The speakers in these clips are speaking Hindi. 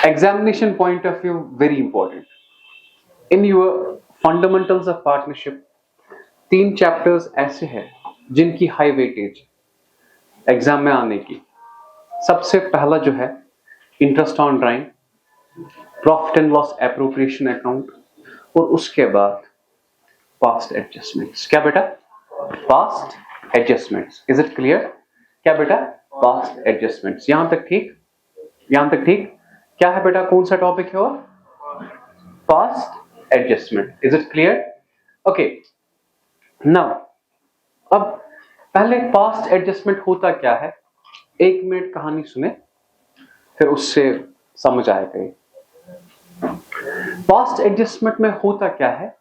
Examination point of view very important. In your fundamentals of partnership 3 chapters ऐसे हैं जिनकी हाई वेटेज एग्जाम में आने की। सबसे पहला जो है interest on drawing, profit and loss appropriation account, और उसके बाद पास्ट एडजस्टमेंट्स। क्या बेटा? Past adjustments. Is it clear? क्या बेटा? Past adjustments. यहां तक ठीक? यहां तक ठीक? क्या है बेटा? कौन सा टॉपिक है? और past adjustment. Is it clear? Okay, now अब पहले पास्ट एडजस्टमेंट होता क्या है, 1 मिनट कहानी सुने फिर उससे समझ आएगा। ये पास्ट एडजस्टमेंट में होता क्या है,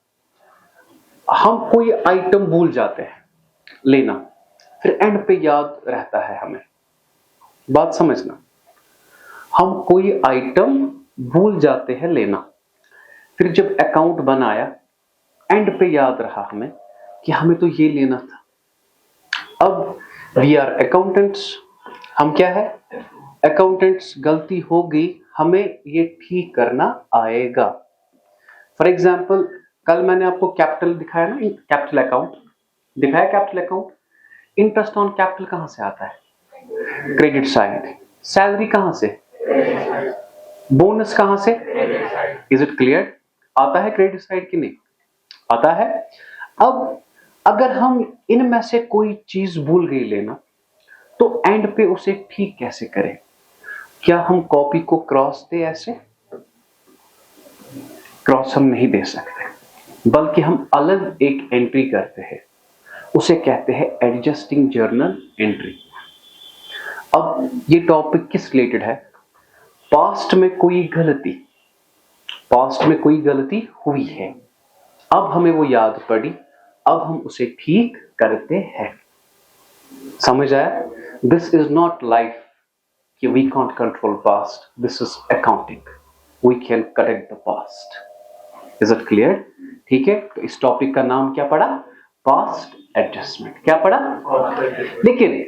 हम कोई आइटम भूल जाते हैं लेना, फिर एंड पे याद रहता है हमें। बात समझना, हम कोई आइटम भूल जाते हैं लेना, फिर जब अकाउंट बनाया एंड पे याद रहा हमें कि हमें तो ये लेना था। अब वी आर अकाउंटेंट्स, हम क्या है? अकाउंटेंट्स। गलती हो गई, हमें ये ठीक करना आएगा। फॉर एग्जाम्पल, कल मैंने आपको कैपिटल दिखाया ना, कैपिटल अकाउंट दिखाया। Capital account, interest on capital कहां से आता है? Credit side. सैलरी कहां से? बोनस कहां से? Is it clear? आता है क्रेडिट साइड की नहीं? आता है। अब अगर हम इनमें से कोई चीज भूल गई लेना, तो एंड पे उसे ठीक कैसे करें? क्या हम कॉपी को क्रॉस दे? ऐसे क्रॉस हम नहीं दे सकते, बल्कि हम अलग एक एंट्री करते हैं, उसे कहते हैं एडजस्टिंग जर्नल एंट्री। अब ये टॉपिक किस रिलेटेड है? पास्ट में कोई गलती हुई है, अब हमें वो याद पड़ी, अब हम उसे ठीक करते हैं। समझ आया? दिस इज नॉट लाइफ कि we can't control past, this is accounting, we can correct the past. Is it clear? ठीक है, तो इस टॉपिक का नाम क्या पड़ा? Past adjustment. क्या पड़ा? लेकिन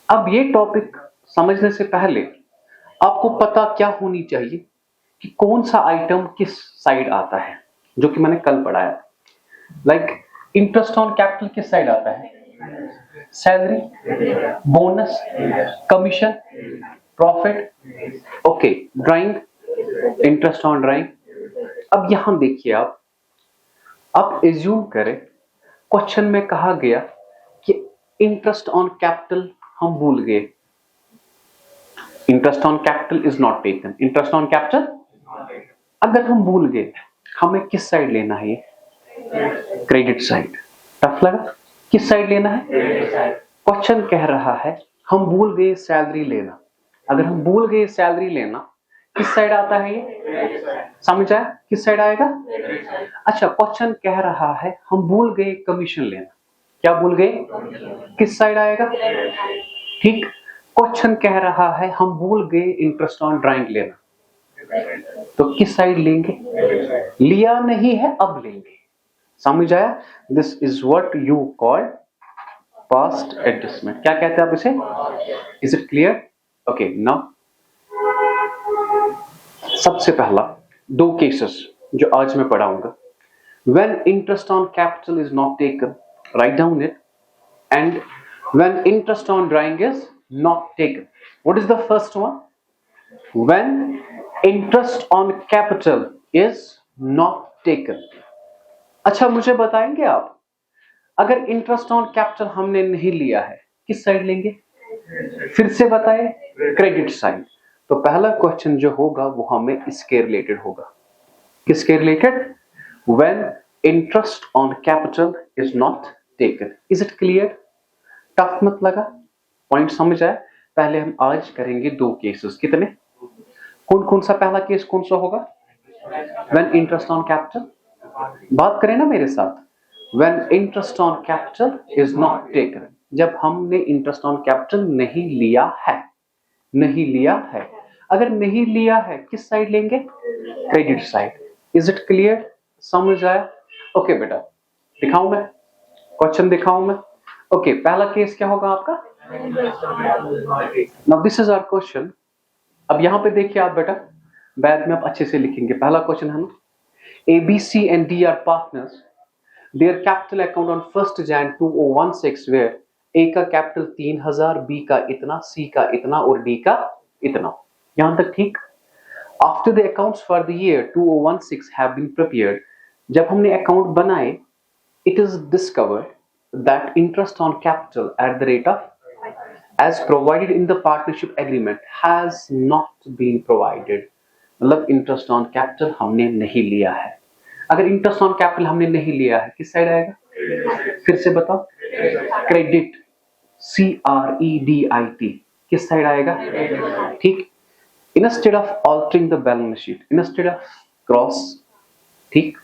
अब ये टॉपिक समझने से पहले आपको पता क्या होनी चाहिए कि कौन सा आइटम किस साइड आता है, जो कि मैंने कल पढ़ाया। लाइक इंटरेस्ट ऑन कैपिटल किस साइड आता है? Salary, bonus, commission, profit. Okay, drawing, interest on drawing. अब यहां देखिए, आप एज्यूम करें क्वेश्चन में कहा गया कि इंटरेस्ट ऑन कैपिटल हम भूल गए, interest on capital is not taken. Interest on capital अगर हम भूल गए, हमें किस साइड लेना है? ये क्रेडिट साइड। टफ लगा? किस साइड लेना है? क्वेश्चन कह रहा है हम भूल गए सैलरी लेना। अगर हम भूल गए सैलरी लेना, किस साइड आता है ये? समझ आया? किस साइड आएगा? अच्छा, क्वेश्चन कह रहा है हम भूल गए कमीशन लेना। क्या भूल गए? किस साइड आएगा? ठीक। क्वेश्चन कह रहा है हम भूल गए इंटरेस्ट ऑन ड्राइंग लेना, तो किस साइड लेंगे? लिया नहीं है, अब लेंगे। समझ आया? This is what you call past adjustment. क्या कहते हैं आप इसे? Is it clear? Okay, now सबसे पहला 2 केसेस जो आज मैं पढ़ाऊंगा। When interest on capital is not taken, write down it. And when interest on drawing is not taken. What is the first one? When interest on capital is not taken. अच्छा, मुझे बताएंगे आप, अगर इंटरेस्ट ऑन कैपिटल हमने नहीं लिया है, किस साइड लेंगे? फिर से बताए, क्रेडिट साइड। तो पहला क्वेश्चन जो होगा वो हमें इसके रिलेटेड होगा। किसके related? When interest on capital is not taken. Is it clear? Tough मत लगा? पॉइंट समझ आया? पहले हम आज करेंगे 2 केसेस। कितने? कौन सा पहला केस कौन सा होगा? When interest on capital, बात करें ना मेरे साथ। When interest on capital is not taken, जब हमने इंटरेस्ट ऑन कैपिटल नहीं लिया है। नहीं लिया है, अगर नहीं लिया है किस साइड लेंगे? Credit side. Is it clear? समझ आया? ओके बेटा, दिखाऊं मैं क्वेश्चन? दिखाऊं मैं? ओके, पहला केस क्या होगा आपका? Now this is our question. अब यहां पे देखिए आप बेटा, बाद में आप अच्छे से लिखेंगे। पहला क्वेश्चन है ना, A B C and D are partners, their capital account on 1 Jan 2016 where A का कैपिटल 3000, बी का इतना, सी का इतना और डी का इतना। यहां तक ठीक। After the accounts for the year 2016 have been prepared, जब हमने अकाउंट बनाए, it is discovered that interest on capital at the rate of as provided in the partnership agreement has not been provided। मतलब इंटरेस्ट ऑन कैपिटल हमने नहीं लिया है। अगर इंटरेस्ट ऑन कैपिटल हमने नहीं लिया है, किस साइड आएगा? फिर से बताओ। क्रेडिट, CREDIT, किस साइड आएगा? ठीक। Instead of altering the balance sheet, instead of cross, ठीक,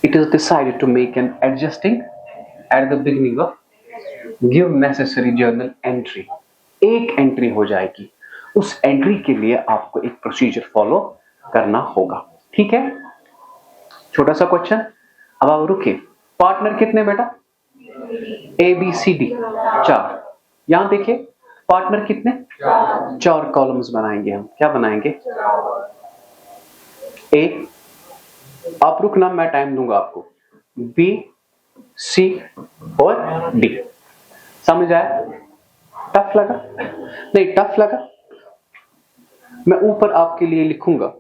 it is decided to make an adjusting at the beginning of give necessary journal entry। एक एंट्री हो जाएगी, उस एंट्री के लिए आपको एक प्रोसीजर फॉलो करना होगा। ठीक है, छोटा सा क्वेश्चन। अब आप रुकिए। पार्टनर कितने बेटा? A B C D, 4। यहां देखिए पार्टनर कितने? 4 कॉलम्स बनाएंगे हम। क्या बनाएंगे? ए, आप रुकना, मैं टाइम दूंगा आपको। बी, सी और डी। समझ आया? टफ लगा? नहीं, टफ लगा? मैं ऊपर आपके लिए लिखूंगा,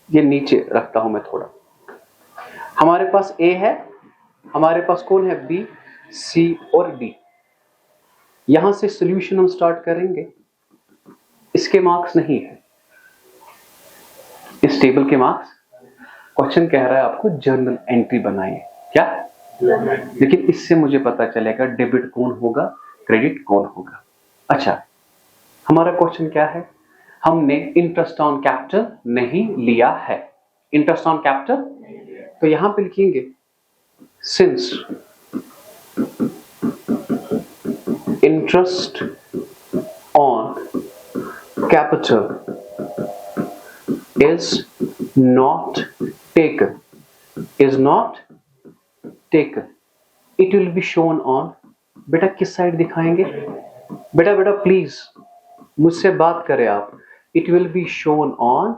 ये नीचे रखता हूं मैं थोड़ा। हमारे पास ए है, हमारे पास कौन है? बी, सी और डी। यहां से सॉल्यूशन हम स्टार्ट करेंगे। इसके मार्क्स नहीं है, इस टेबल के मार्क्स। क्वेश्चन कह रहा है आपको जर्नल एंट्री बनाइए। क्या? लेकिन इससे मुझे पता चलेगा डेबिट कौन होगा, क्रेडिट कौन होगा। अच्छा, हमारा क्वेश्चन क्या है? हमने इंटरेस्ट ऑन कैपिटल नहीं लिया है। इंटरेस्ट ऑन कैपिटल, तो यहां पे लिखेंगे since interest on capital is not taken, is not taken, it will be shown on। बेटा किस साइड दिखाएंगे? बेटा बेटा प्लीज मुझसे बात करें आप। it will be shown on,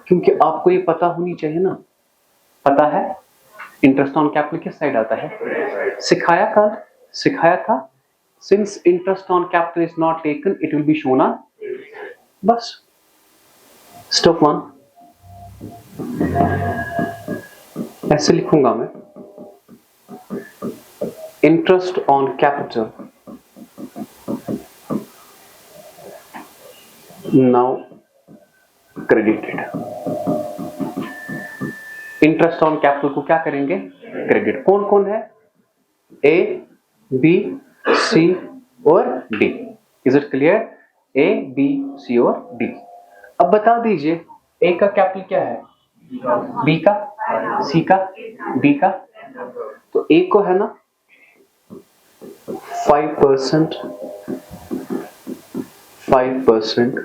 क्योंकि आपको ये पता होनी चाहिए ना। पता है इंटरेस्ट ऑन कैपिटल किस साइड आता है? सिखाया कल, सिखाया था। Since interest on capital is not taken, it will be shown on. बस स्टेप 1 ऐसे लिखूंगा मैं, interest on capital now credited. Interest on capital को क्या करेंगे? क्रेडिट। कौन कौन है? ए, बी, सी और D. Is it clear? A, B, C और डी। अब बता दीजिए ए का कैपिटल क्या है? बी का, सी का, डी का। तो ए को है ना 5%, 5%।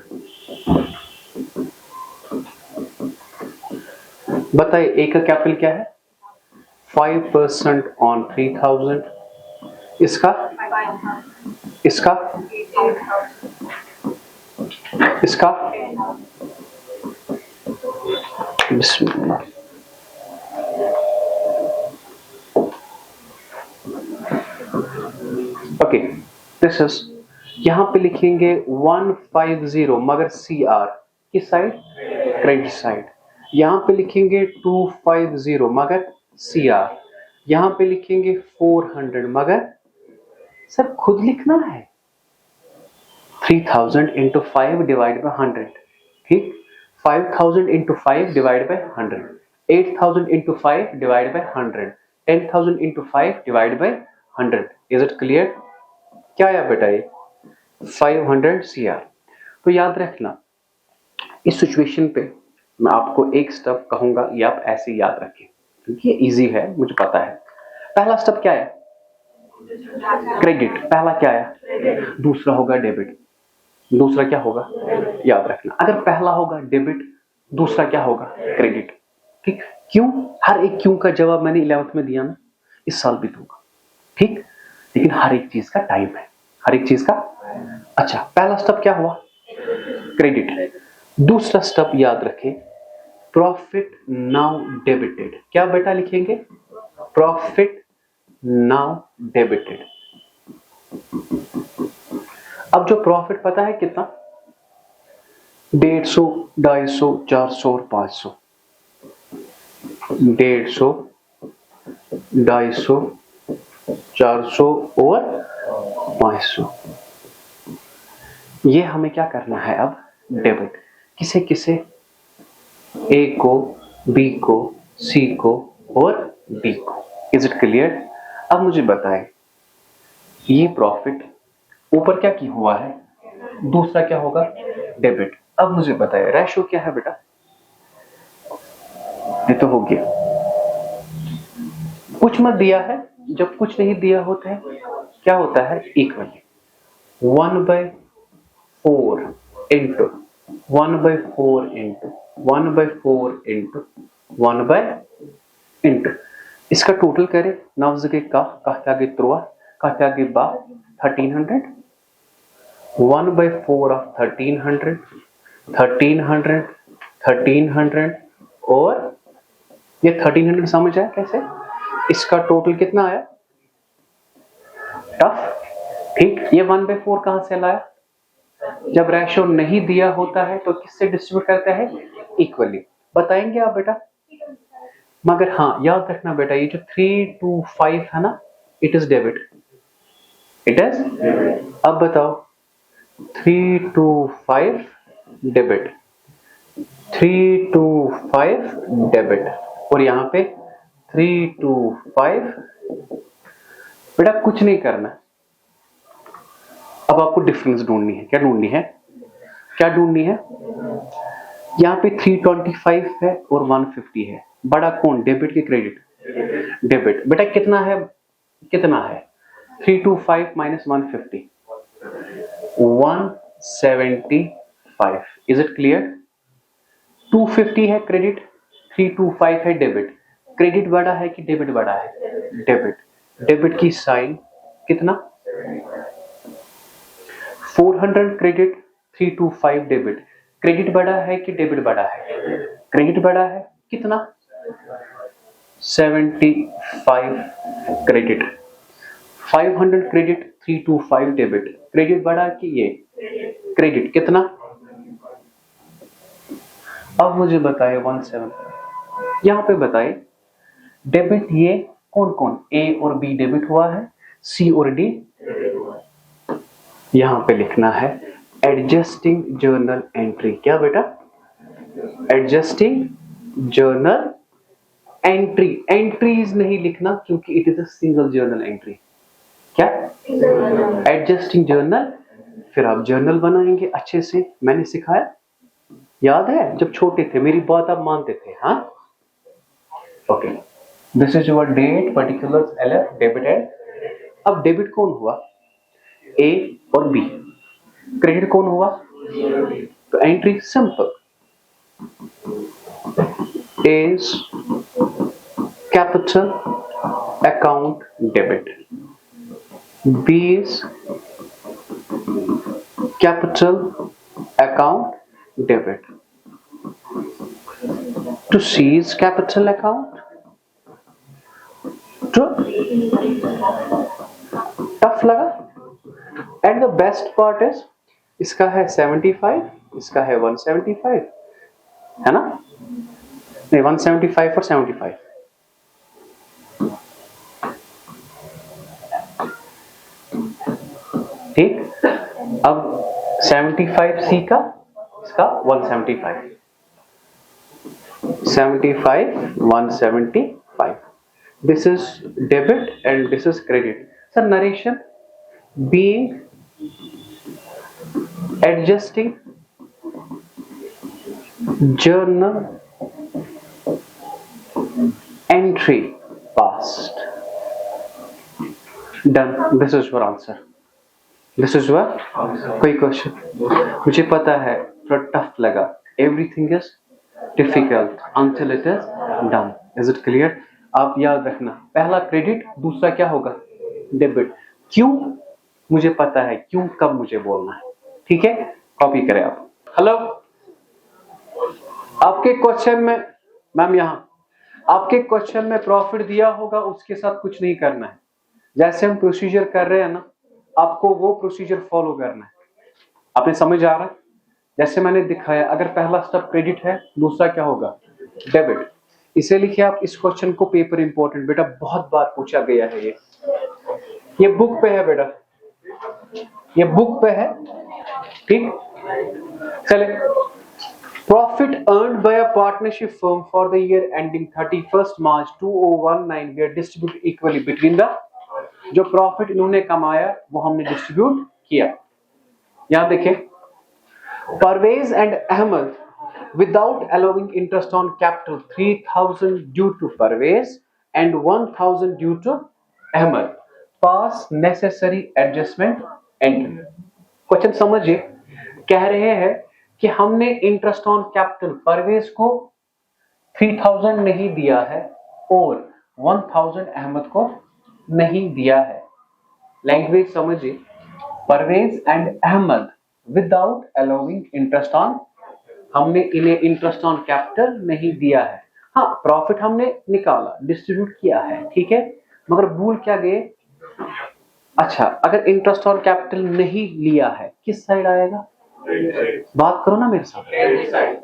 बताइए ए का कैपिटल क्या है? 5% ऑन 3000। इसका, इसका, इसका, बिस्मिल्लाह। ओके, दिस इज, यहां पे लिखेंगे 150 मगर CR किस साइड? Credit side. यहां पे लिखेंगे 250 मगर CR। यहां पे लिखेंगे 400 मगर, सर खुद लिखना है। 3000 इंटू 5 डिवाइड बाय 100। ठीक, 5000 into 5 divide by 100, 8000 into 5 divide by 100, 10000 into 5 divide by 100। Is it clear? क्या आया बेटा ये? 500 CR। तो याद रखना, इस सिचुएशन पे मैं आपको एक स्टेप कहूंगा, ये आप ऐसे याद रखें क्योंकि ये इजी है, मुझे पता है। पहला स्टेप क्या है? क्रेडिट। पहला क्या है? दूसरा होगा डेबिट। दूसरा क्या होगा? याद रखना, अगर पहला होगा डेबिट, दूसरा क्या होगा? क्रेडिट। ठीक, क्यों? हर एक क्यों का जवाब मैंने 11th में दिया ना, इस साल भी दूंगा। ठीक, लेकिन हर एक चीज का टाइम है। हर एक चीज का। अच्छा, पहला स्टेप क्या हुआ? क्रेडिट। दूसरा स्टेप याद रखें, प्रॉफिट नाउ डेबिटेड। क्या बेटा लिखेंगे? Profit now debited. अब जो प्रॉफिट पता है कितना? 150, 250, 400 और 500। 150, 250, 400 और 500। ये हमें क्या करना है अब? डेबिट। किसे किसे? ए को, बी को, सी को और डी को। Is it clear? अब मुझे बताएं, ये प्रॉफिट ऊपर क्या की हुआ है? दूसरा क्या होगा? डेबिट। अब मुझे बताएं रेशो क्या है बेटा? ये तो हो गया। कुछ मत दिया है, जब कुछ नहीं दिया होता है क्या होता है? Equal 1/4 into 1/4 into 1/4 into 1 into इसका टोटल करें। नवजगे का आगे त्रुआ का आगे बा 1300। 1/4 ऑफ 1300, 1300, 1300 और ये 1300 समझ आया कैसे? इसका टोटल कितना आया? टफ। ठीक, ये 1/4 कहां से लाया? जब रेशो नहीं दिया होता है तो किससे डिस्ट्रीब्यूट करता है? इक्वली। बताएंगे आप बेटा? मगर हाँ याद रखना बेटा, ये जो 325 है ना, it is debit. It is. अब बताओ 325 डेबिट, 325 डेबिट और यहां पे 325। बेटा कुछ नहीं करना, अब आपको डिफरेंस ढूंढनी है। क्या ढूंढनी है? क्या ढूंढनी है? यहाँ पे 325 है और 150 है। बड़ा कौन? डेबिट की क्रेडिट? डेबिट। बेटा कितना है? कितना है? 325 माइनस 150, 175। Is it clear? 250 है क्रेडिट, 325 है डेबिट। क्रेडिट बड़ा है कि डेबिट बड़ा है? डेबिट। डेबिट की साइन कितना? 400 क्रेडिट, 325 डेबिट। क्रेडिट बड़ा है कि डेबिट बड़ा है? क्रेडिट बड़ा है। कितना? 75 क्रेडिट, 500 क्रेडिट, 325 डेबिट। क्रेडिट बड़ा कि ये? क्रेडिट। कितना? अब मुझे बताए 17। यहां पे बताए डेबिट ये कौन कौन? ए और बी डेबिट हुआ है, सी और डी। यहां पे लिखना है एडजस्टिंग जर्नल एंट्री। क्या बेटा? Adjusting journal entry. एंट्रीज नहीं लिखना क्योंकि it is a single journal entry. क्या? Adjusting journal. फिर आप जर्नल बनाएंगे अच्छे से। मैंने सिखाया, याद है? जब छोटे थे मेरी बात आप मानते थे। हाँ, okay. This is your date, particulars, LF, debit and. अब डेबिट कौन हुआ? ए और बी। क्रेडिट कौन हुआ? तो entry simple is capital account debit, B is capital account debit, to C is capital account, to tough लगा। and the best part is इसका है 75, इसका है 175, है ना? नहीं, 175 और 75। ठीक, अब 75 सी का, इसका 175, 75 175। This is debit and this is credit. Sir narration being adjusting journal entry past, done. This is your answer. This is your कोई क्वेश्चन? मुझे पता है थोड़ा टफ लगा। Everything is difficult until it is done. Is it clear? आप याद रखना, पहला क्रेडिट, दूसरा क्या होगा? डेबिट। क्यों? मुझे पता है क्यों कब मुझे बोलना है। ठीक है, कॉपी करें आप। हेलो, आपके क्वेश्चन में मैम यहाँ आपके क्वेश्चन में प्रॉफिट दिया होगा, उसके साथ कुछ नहीं करना है। जैसे हम प्रोसीजर कर रहे हैं ना, आपको वो प्रोसीजर फॉलो करना है। आपने समझ आ रहा है? जैसे मैंने दिखाया, अगर पहला स्टेप क्रेडिट है, दूसरा क्या होगा? डेबिट। इसे लिखिए आप इस क्वेश्चन को, पेपर इंपॉर्टेंट बेटा, बहुत बार पूछा गया है। ये बुक पे है बेटा, ये बुक पे है। ठीक, चले। Profit earned by a partnership firm for the year ending 31st March 2019 were distributed equally between the, जो प्रॉफिट इन्होंने कमाया वो हमने डिस्ट्रीब्यूट किया। यहां देखें, Parvez and Ahmed without allowing interest on capital 3000 due to Parvez and 1000 due to Ahmed, pass necessary adjustment entry। Question समझिए, कह रहे हैं कि हमने इंटरेस्ट ऑन कैपिटल परवेज को 3000 नहीं दिया है और 1000 अहमद को नहीं दिया है। लैंग्वेज समझिए, Parvez and Ahmed without allowing interest on, हमने इन्हें इंटरेस्ट ऑन कैपिटल नहीं दिया है। हाँ, प्रॉफिट हमने निकाला, डिस्ट्रीब्यूट किया है, ठीक है, मगर भूल क्या गए? अच्छा, अगर इंटरेस्ट ऑन कैपिटल नहीं लिया है, किस साइड आएगा? बात करो ना मेरे साथ।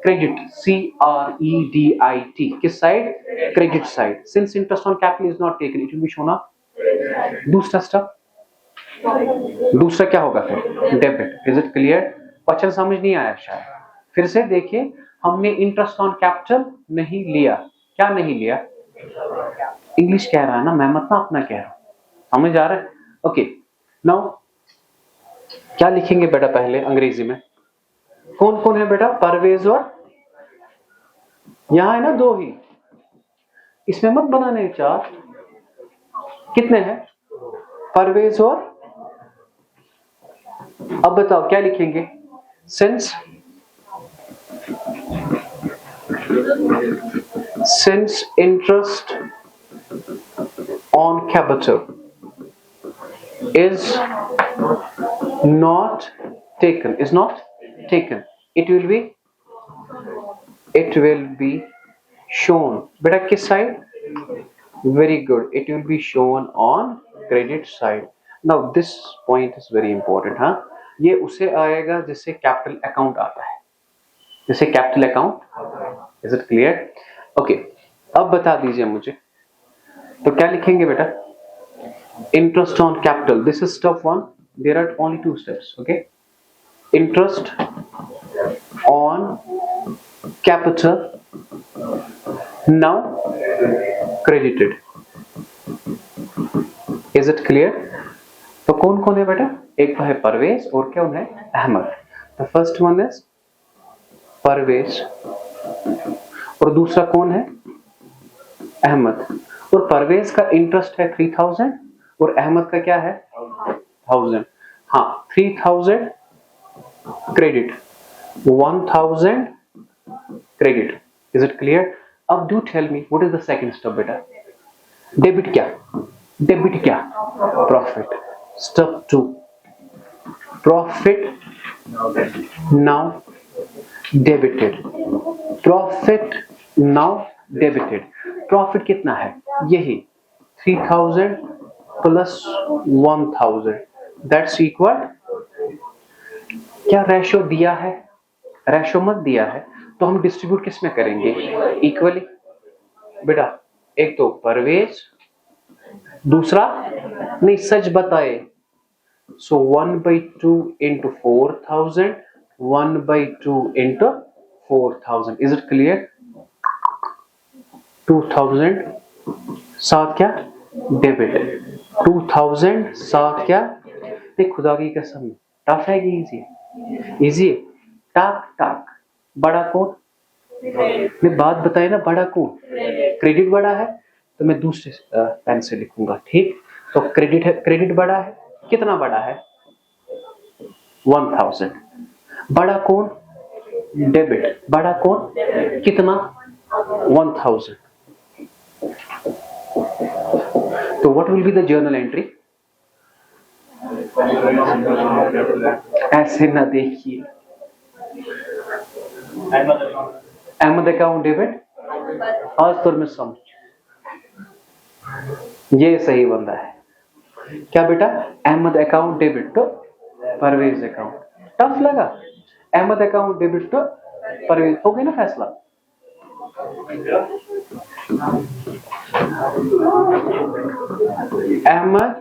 क्रेडिट, CREDIT, किस side? Credit side. Since interest on capital is not taken, it will be shown up. दूसरा स्टेप, दूसरा क्या होगा फिर? Debit. Is it clear? Question समझ नहीं आया शायद, फिर से देखिए। हमने इंटरेस्ट ऑन कैपिटल नहीं लिया। क्या नहीं लिया? इंग्लिश कह रहा है ना, मैं मत ना अपना कह रहा हूं। समझ आ रहा है? ओके, नाउ क्या लिखेंगे बेटा पहले अंग्रेजी में? कौन कौन है बेटा? परवेज और, यहां है ना दो ही, इसमें मत बनाने चार। कितने हैं? परवेज और, अब बताओ क्या लिखेंगे? Since interest on capital is not taken, it will be shown, बेटा किस side? Very good, it will be shown on credit side. Now this point is very important, हाँ, ये उसे आएगा जिससे कैपिटल अकाउंट आता है, जिससे capital account. Is it clear? Okay, अब बता दीजिए मुझे, तो क्या लिखेंगे बेटा? Interest on capital, this is step 1, there are only 2 steps. Okay, interest on capital now credited. Is it clear? तो कौन कौन है बेटा? एक तो है परवेज और क्या है? Ahmed. The first one is Parvez और दूसरा कौन है? अहमद। और परवेज का इंटरेस्ट है 3000 और अहमद का क्या है? 1000। हाँ, 3000 credit, 1000 credit. Is it clear? अब do tell me what is the second step बेटा? डेबिट क्या? डेबिट क्या? Profit. Step 2, profit now debited. Profit now debited. Profit कितना है? यही 3000 प्लस 1000, दैट्स इक्वल, क्या रेशो दिया है? रेशो मत दिया है तो हम डिस्ट्रीब्यूट किस में करेंगे? इक्वली। बेटा एक तो परवेज, दूसरा नहीं, सच बताए। सो 1/2 into 4000, 1/2 into 4000। Is it clear? 2000 साथ क्या? डेबिट। 2000 साथ क्या? नहीं, खुदा की कसम, टफ है कि इजी है? इजी है। टाक टाक, बड़ा कौन? मैं बात बताए ना, बड़ा कौन? क्रेडिट बड़ा है तो मैं दूसरे पेन से लिखूंगा, ठीक? तो क्रेडिट है, क्रेडिट बड़ा है, कितना बड़ा है? 1000। बड़ा कौन? डेबिट। बड़ा कौन? कितना? 1000। तो what will be the journal entry? ऐसे ना देखिए, अहमद अकाउंट डेबिट, आज तो मैं समझ, ये सही बंदा है। क्या बेटा? Ahmad account debit to Parvez account. Tough लगा? Ahmad account debit to Parvez, हो गया ना फैसला? Ahmad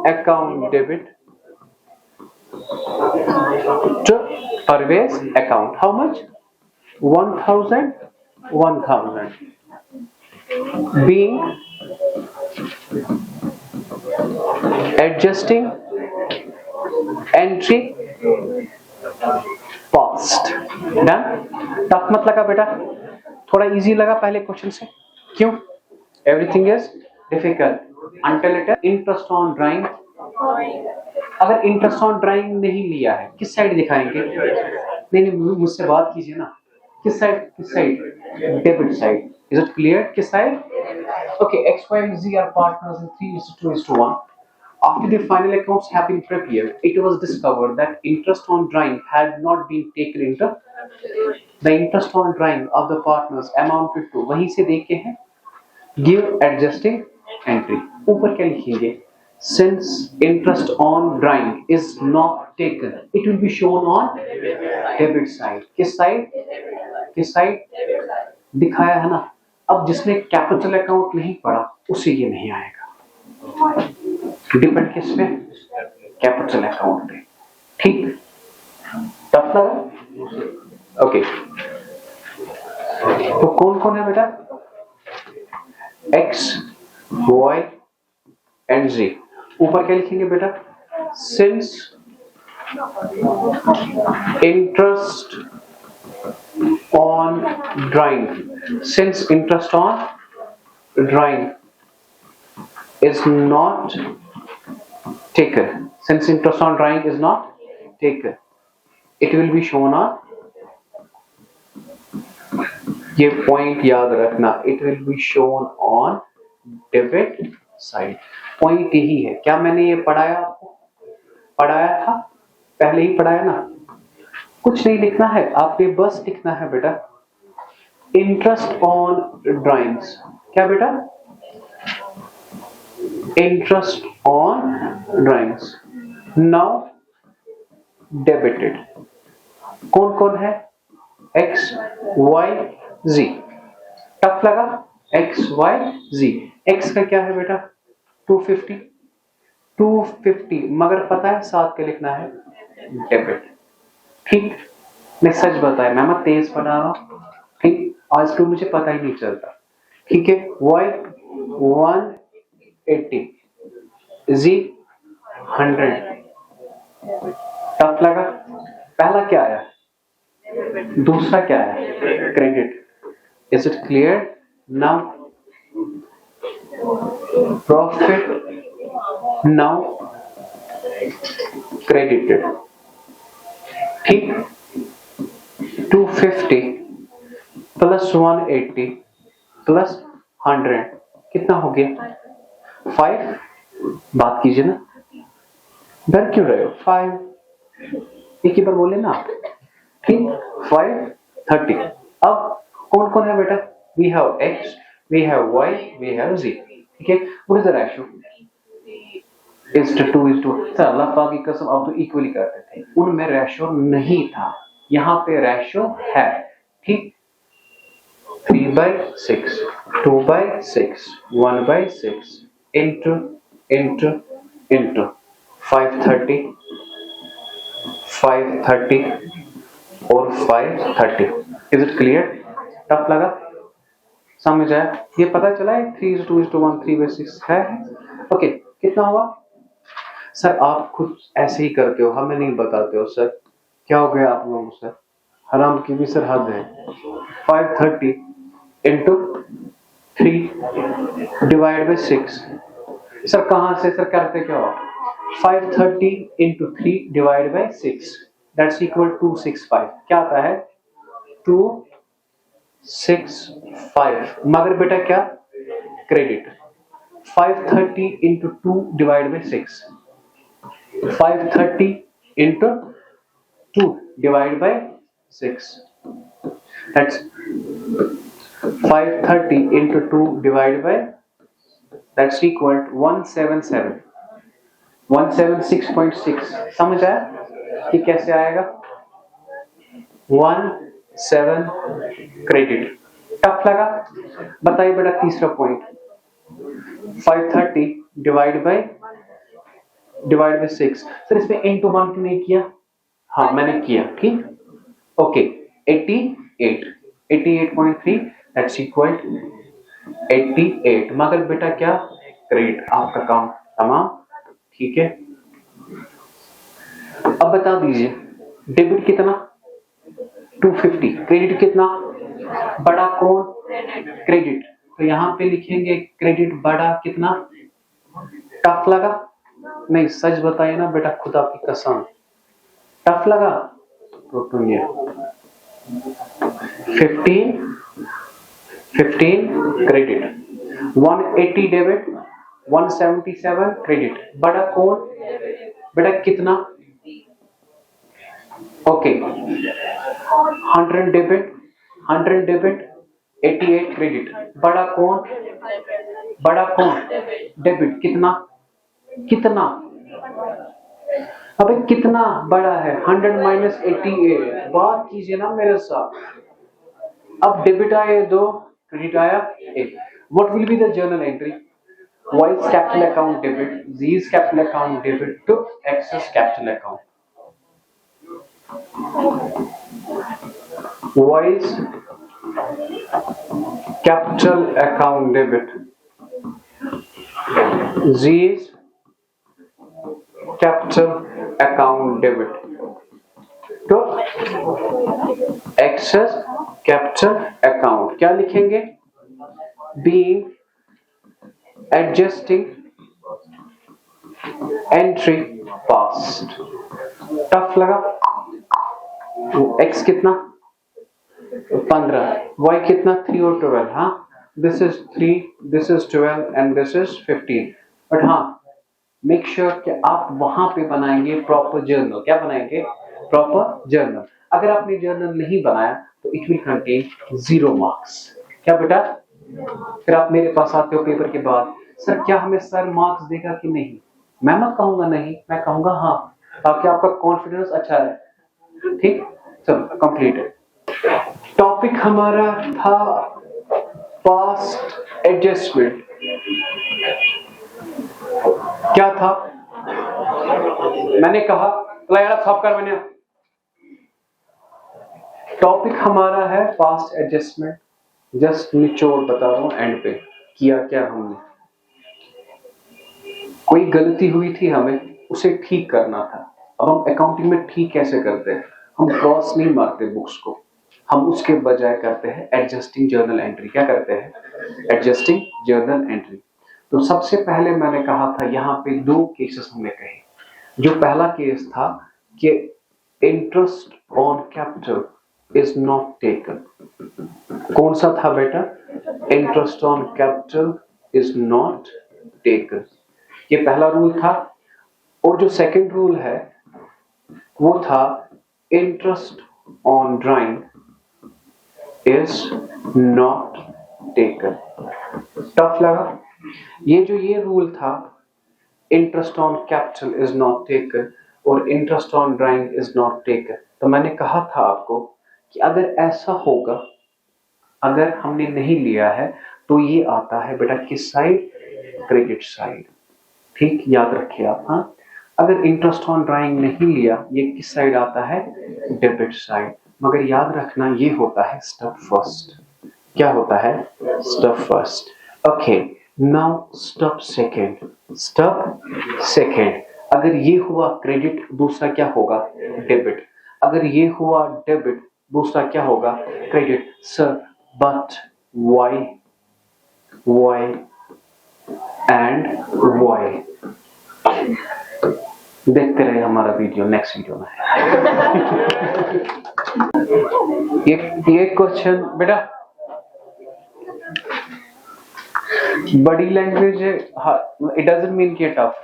account debit to Parvez account. How much? 1000. 1000 being adjusting entry past. Done? Tough मत लगा बेटा, थोड़ा इजी लगा पहले क्वेश्चन से। क्यों? Everything is difficult until it is interest on drawing। अगर इंटरेस्ट ऑन ड्राइंग नहीं लिया है, किस साइड दिखाएंगे? नहीं, मुझसे बात कीजिए ना। किस साइड? किस side? Debit side. Is it clear? किस side? Okay, x, y and z are partners in 3:2:1. After the final accounts have been prepared, it was discovered that interest on drawing had not been taken into the interest on drawing of the partners amounted to, वहीं से देखे हैं, give adjusting entry। ऊपर क्या लिखेंगे? Since interest on drawing is not taken, it will be shown on debit side। किस साइड? किस साइड? दिखाया है ना। अब जिसने कैपिटल अकाउंट नहीं पढ़ा उसे ये नहीं आएगा। डिपेंड किस पे? कैपिटल अकाउंट पे। ठीक? टफ लगा? ओके, तो कौन कौन है बेटा? x, y and z। ऊपर क्या लिखेंगे बेटा? Since interest on drawing, since interest on drawing is not taken, since interest on drawing is not taken, it will be shown on, ये पॉइंट याद रखना, it will be shown on debit side। Point यही है। क्या मैंने ये पढ़ाया आपको? पढ़ाया था, पहले ही पढ़ाया ना। कुछ नहीं लिखना है, आपने बस लिखना है बेटा इंटरेस्ट ऑन ड्राइंग्स। क्या बेटा? Interest on drawings now debited. कौन कौन है? x, y, z। टफ लगा? x, y, z। x का क्या है बेटा? 250। 250 मगर पता है साथ के लिखना है डेबिट। ठीक? मैं सच बताया, मैं मत तेज पढ़ा रहा हूं। ठीक? आज तो मुझे पता ही नहीं चलता। ठीक है? y 180, z 100। टफ लगा? पहला क्या आया? दूसरा क्या है? Credit. Is it clear? Now profit now credited. ठीक? 250 प्लस 180 प्लस 100 कितना हो गया? 5। बात कीजिए ना, डर क्यों रहे हो? 5 एक ही बार बोले ना। ठीक? 530। अब कौन कौन है बेटा? We have x, we have y, we have z। ठीक है? What is the ratio? is to 2:2। Sir Allah पाक की कसम अब तो इक्वली करते थे, उनमें रेशियो नहीं था, यहाँ पे रेशियो है। ठीक? 3/6, 2/6, 1/6 into 530 और 530। Is it clear? टफ लगा? समझ आया? ये पता चला है 3:2:1 3/6 है। ओके, कितना हुआ? सर आप खुद ऐसे ही करते हो, हमें नहीं बताते हो। सर क्या हो गया आप लोगों से? हराम की भी सर हद है। 530 into 3 divided by 6। सर कहां से? सर करते क्या हो? 530 into 3 divided by 6 that's equal to 265। क्या आता है? 265 मगर बेटा क्या? Credit. 530 into 2 divided by 6 530 into 2 divided by 6. That's 530 into 2 divided by, that's equal to 177, 176.6. समझ आया कि कैसे आएगा? 17 क्रेडिट। टफ लगा? बताइए बेटा तीसरा पॉइंट। 530 divide by 6। सर इसमें into 1 क्यों नहीं किया? हाँ मैंने किया, ठीक। Okay 88.3 that's equal 88। मगर बेटा क्या क्रेडिट, आपका काम तमाम, ठीक है। अब बता दीजिए डेबिट कितना? 250। क्रेडिट कितना? बड़ा कौन? क्रेडिट। तो यहां पे लिखेंगे क्रेडिट बड़ा कितना? टफ लगा? नहीं सच बताइए ना बेटा, खुदा की कसम टफ लगा? तो सुनिए 15 क्रेडिट, 180 डेबिट, 177 क्रेडिट। बड़ा कौन? बेटा कितना? Okay 100 debit, 88 credit. बड़ा कौन? डेबिट। कितना? अबे कितना बड़ा है? 100 माइनस 88। बात कीजिए ना मेरे साथ। अब डेबिट आए 2, क्रेडिट आया 1। What will be the journal entry? Y is capital account debit, Z is capital account debit to X is capital account. Y is capital account debit, Z is capital account debit to X is capital account. क्या लिखेंगे? Being adjusting entry past। Tough लगा? x कितना? 15, y कितना? 3 और 12। हाँ this is 3, this is 12 and this is 15। But हाँ मेक श्योर कि आप वहां पे बनाएंगे प्रॉपर जर्नल। क्या बनाएंगे? Proper journal. अगर आपने जर्नल नहीं बनाया तो इट विल कंटेन 0 मार्क्स। क्या बेटा? फिर आप मेरे पास आते हो पेपर के बाद, सर क्या हमें सर मार्क्स देगा कि नहीं? मैं मत कहूंगा नहीं, मैं कहूंगा हाँ, ताकि आपका कॉन्फिडेंस अच्छा रहे, ठीक। चलो कंप्लीट है। टॉपिक हमारा था पास्ट एडजस्टमेंट। क्या था? मैंने कहा मैंने टॉपिक हमारा है पास्ट एडजस्टमेंट। जस्ट निचोड़ बता रहा हूं एंड पे किया क्या हमने। कोई गलती हुई थी, हमें उसे ठीक करना था। अब हम अकाउंटिंग में ठीक कैसे करते हैं? हम क्रॉस नहीं मारते बुक्स को, हम उसके बजाय करते हैं एडजस्टिंग जर्नल एंट्री। क्या करते हैं? Adjusting journal entry. तो सबसे पहले मैंने कहा था यहाँ पे 2 केसेस हमने कहे। जो पहला केस था कि interest on capital is not taken. कौन सा था बेटा? Interest on capital is not taken, ये पहला रूल था। और जो सेकंड रूल है वो था interest on drawing is not taken. Tough लगा? ये रूल था interest on capital is not taken और interest on drawing is not taken. तो मैंने कहा था आपको कि अगर ऐसा होगा, अगर हमने नहीं लिया है तो ये आता है बेटा किस साइड? Credit side. ठीक, याद रखिए आप। हाँ, अगर इंटरेस्ट ऑन ड्राइंग नहीं लिया ये किस साइड आता है? Debit side. मगर याद रखना ये होता है स्टेप फर्स्ट। क्या होता है? Step first. Okay, now step second. अगर ये हुआ क्रेडिट, दूसरा क्या होगा? डेबिट। अगर ये हुआ डेबिट, दूसरा क्या होगा? Credit. Sir but why and why? देखते रहे हमारा वीडियो, नेक्स्ट वीडियो में। ये क्वेश्चन बेटा बड़ी लैंग्वेज है, इट डजंट मीन कि टफ।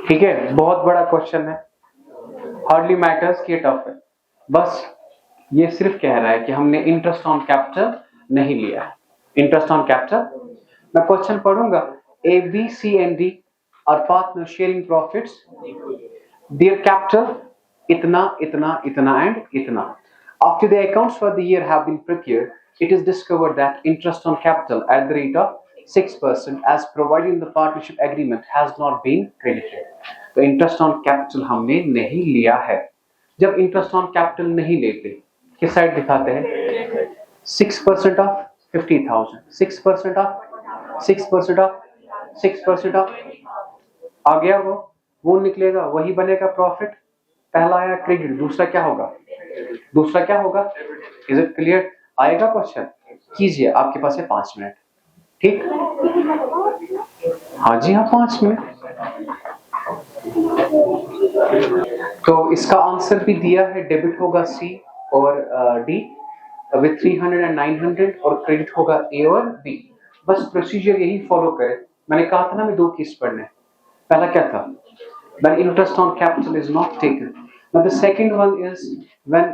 ठीक है, बहुत बड़ा क्वेश्चन है, हार्डली मैटर्स कि टफ है, बस ये सिर्फ कह रहा है कि हमने इंटरेस्ट ऑन कैपिटल नहीं लिया है। इंटरेस्ट ऑन कैपिटल, मैं क्वेश्चन पढ़ूंगा। A B C and D are partner sharing profits, their capital इतना इतना इतना एंड इतना। After the accounts for the year have been prepared, it is discovered that interest on capital at the rate of 6% as provided in the partnership agreement has not been credited. तो interest on capital हमने नहीं लिया है। जब interest on capital नहीं लेते, किस साइड दिखाते हैं? 6% of 50,000, 6% of 6% of 6% of आ गया, वो निकलेगा, वही बनेगा प्रॉफिट। पहला आया क्रेडिट, दूसरा क्या होगा? दूसरा क्या होगा? Is it clear? आएगा क्वेश्चन, कीजिए, आपके पास है 5 मिनट। ठीक, हाँ जी हाँ, 5 मिनट। तो इसका आंसर भी दिया है, डेबिट होगा सी और डी विथ 300 एंड 900 और क्रेडिट होगा ए और बी। बस प्रोसीजर यही फॉलो करें। मैंने कहा था ना मैं 2 केस पढ़ने। पहला क्या था? When interest on capital is not taken. Now the second one is when